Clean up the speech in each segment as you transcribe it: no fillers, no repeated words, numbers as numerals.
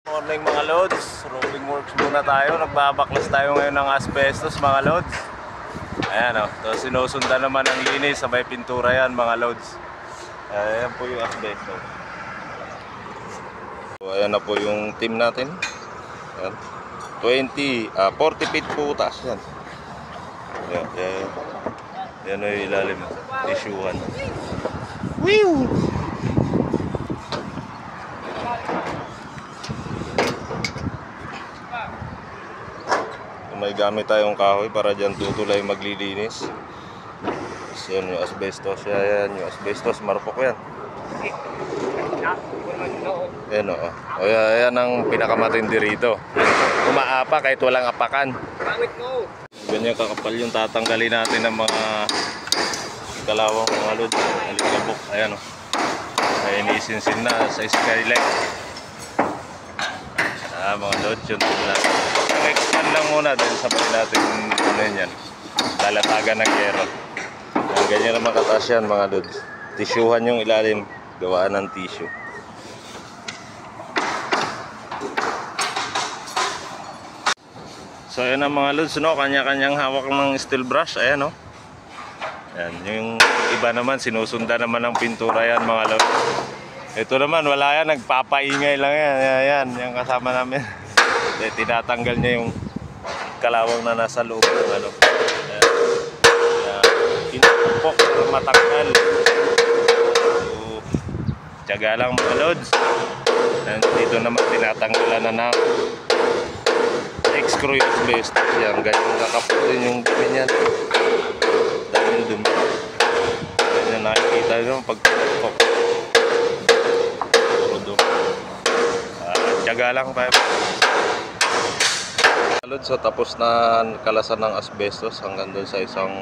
Morning mga lods, roofing works muna tayo. Nagbabaklas tayo ngayon ng asbestos mga lods. Ayan o, so sinusundan naman ang linis sa may pintura yan mga lods. Ayan po yung asbestos. So ayan na po yung team natin. Ayan. 40 feet po utas yan. Ayan, yan o yung ilalim. Isyuhan. Whew! May gamit tayong kahoy para dyan tutulay maglilinis. So, yan yung asbestos. Yan yung asbestos. Marupok yan. Yan o. Yan ang pinakamatindi rito. Umaapa kahit walang apakan. Ganyan kakapal yung tatanggalin natin ng mga kalawang mga load. Alikabok. Ayan o. Ayan isinsin na sa skylight. Mga load yun. Expand lang muna dahil sabay natin ano yan, lalatagan ng yero. Ganyan naman kataas yan mga lods. Tisyuhan yung ilalim, gawaan ng tissue. So ayan ang mga lods, no? Kanya-kanyang hawak ng steel brush. Ayan, no? Ayan, yung iba naman sinusundan naman ng pintura yan mga lods. Ito naman wala yan, nagpapaingay lang yan. Ayan, yung kasama namin. Tinatanggal niya yung kalawang na nasa loob ng ano. Pinupok para matanggal. So, tiyaga lang mga lods. Dito naman tinatanggalan na ng screw yung asbestos. Yan, ganyan kakaputin yung dumi niyan. Daming dumi. Ganyan nakikita nyo pag pinupok. Puro dumi. Tiyaga lang pa. So tapos na kalasan ng asbestos hanggang doon sa isang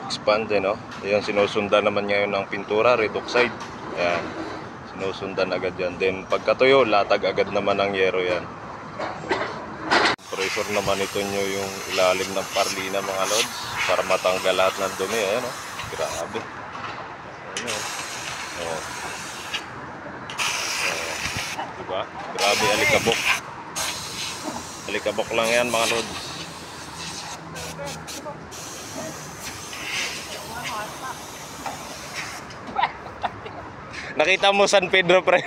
expand, no? Ayan, sinusundan naman ngayon ng pintura, redoxide. Ayan, sinusundan agad yan. Then pagkatuyo, latag agad naman ng yero yan. Pressure naman ito nyo yung ilalim ng parlina mga lods para matanggal lahat ng dumi. Ayan, no? Grabe. Ayan, oh. Diba? Grabe alikabok. Alikabok lang yan mga lods. Nakita mo San Pedro pre?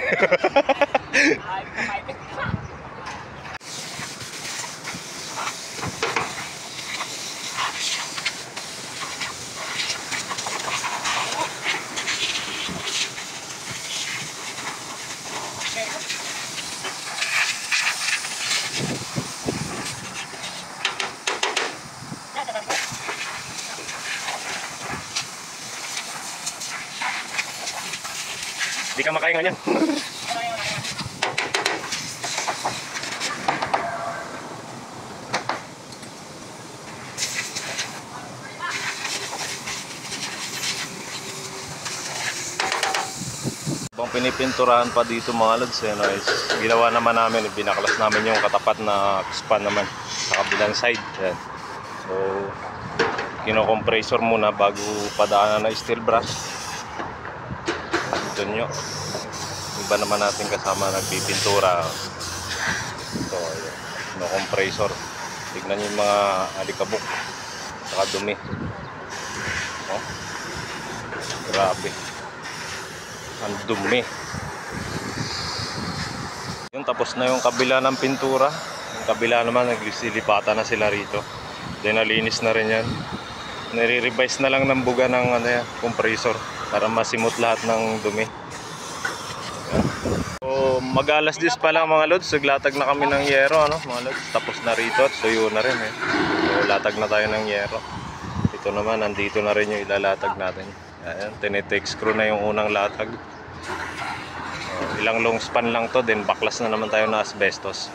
Di ka makaingan yan. Bang pinipinturahan pa dito mga lods, ginawa naman namin, binaklas namin yung katapat na span naman sa kabilang side. Yan. So kino-compressor muna bago padaanan na steel brush. Ito nyo, iba naman natin kasama nagpipintura. So ayan, kino-compressor. Tignan nyo yung mga alikabok saka dumi. Oh, grabe, ang dumi. Yun, tapos na yung kabila ng pintura. Yung kabila naman nagsilipatan na sila rito. Then nalinis na rin yan. Nire-revise na lang ng buga ng ano yan, compressor para masimot lahat ng dumi. So mag-alas 10 pa lang mga lods, naglatag na kami ng yero, ano mga lods. Tapos na rito at tuyo na rin eh. So latag na tayo ng yero. Ito naman, nandito na rin yung ilalatag natin. Ayan, tinitake screw na yung unang latag. Ilang long span lang to, then baklas na naman tayo na asbestos.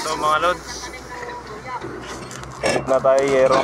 Ito mga lods. Ulit na tayo yero.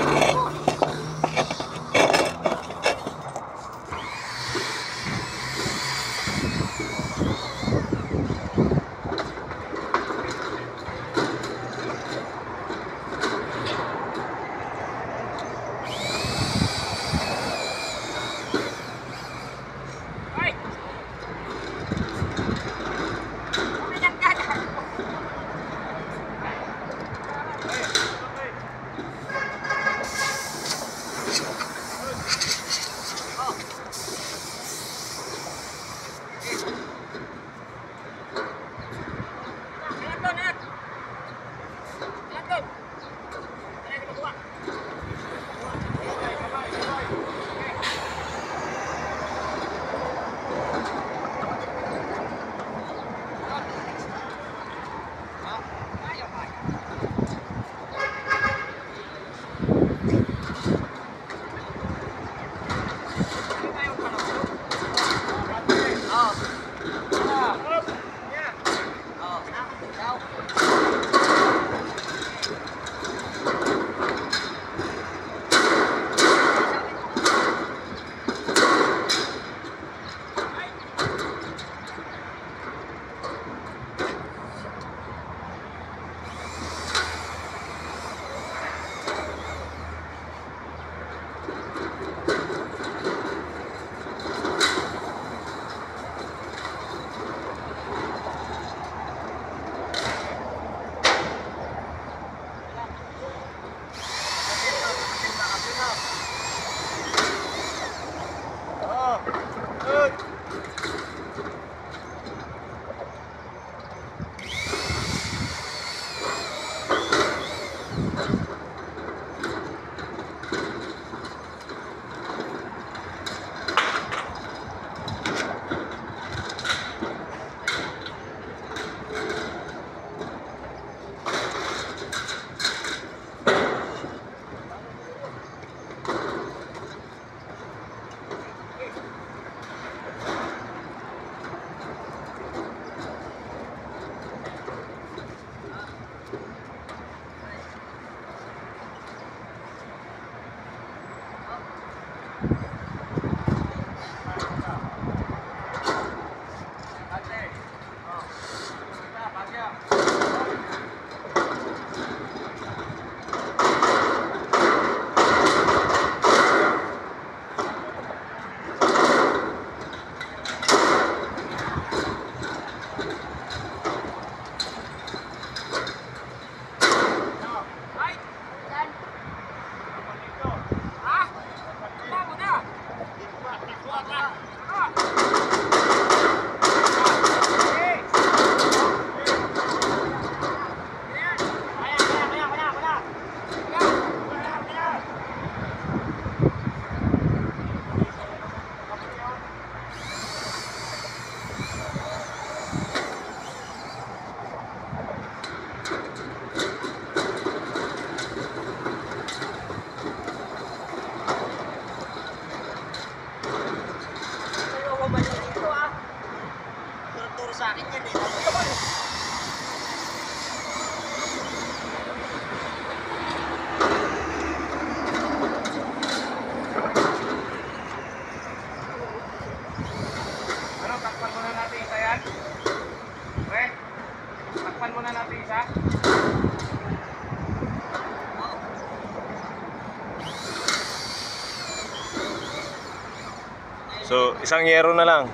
Sa akin yan eh. Ano, takpan muna natin isa yan? Pre, takpan muna natin isa. So, isang yero na lang.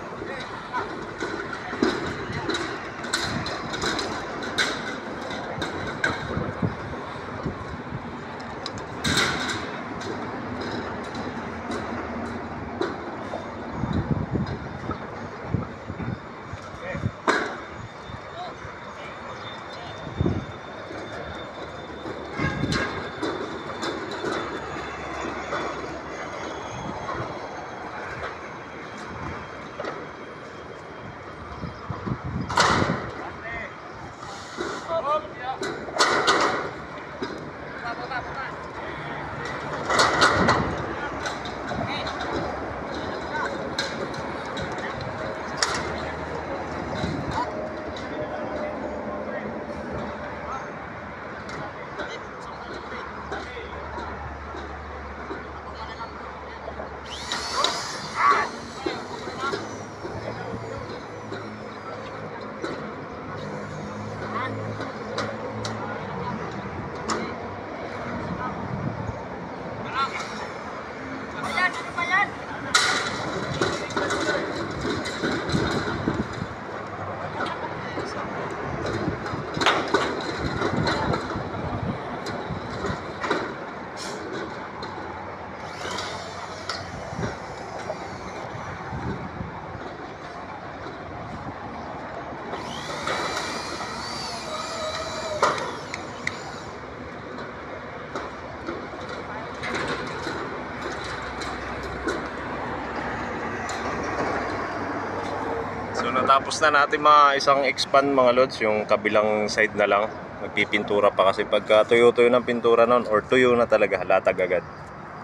Natapos na natin mga isang expand mga lods, yung kabilang side na lang. Magpipintura pa kasi pagka tuyo-tuyo ng pintura nun or tuyo na talaga, latag agad.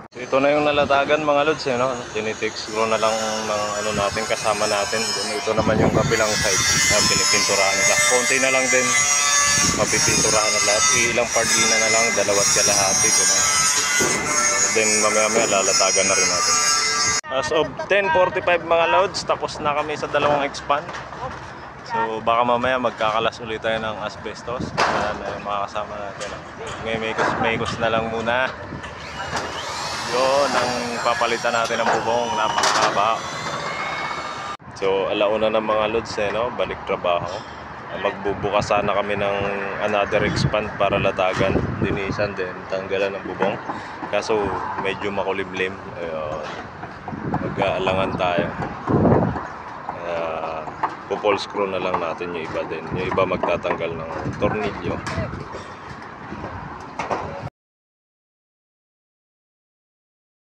So, ito na yung nalatagan mga lods, eh, no? Tinitext ko na lang ng ano natin, kasama natin. Then, ito naman yung kabilang side na pinipinturahan nila. Konti na lang din, mapipinturahan na lahat. Ilang pardina na lang, 2 kalahati. Ganun. Then mamaya lalatagan na rin natin. As of 10:45 mga loads, tapos na kami sa 2 expand. So baka mamaya magkakalas ulit tayo ng asbestos. Yan ay mga kasama natin. May-ikos na lang muna. Yun ang papalitan natin ng bubong, napakahaba. So alauna ng mga loads, no? Balik trabaho. Magbubukas sana kami ng another expand para latagan, dinisan din, tanggalan ng bubong. Kaso medyo makulimlim. Mag-aalangan tayo. Pupol screw na lang natin yung iba din. Yung iba magtatanggal ng tornilyo.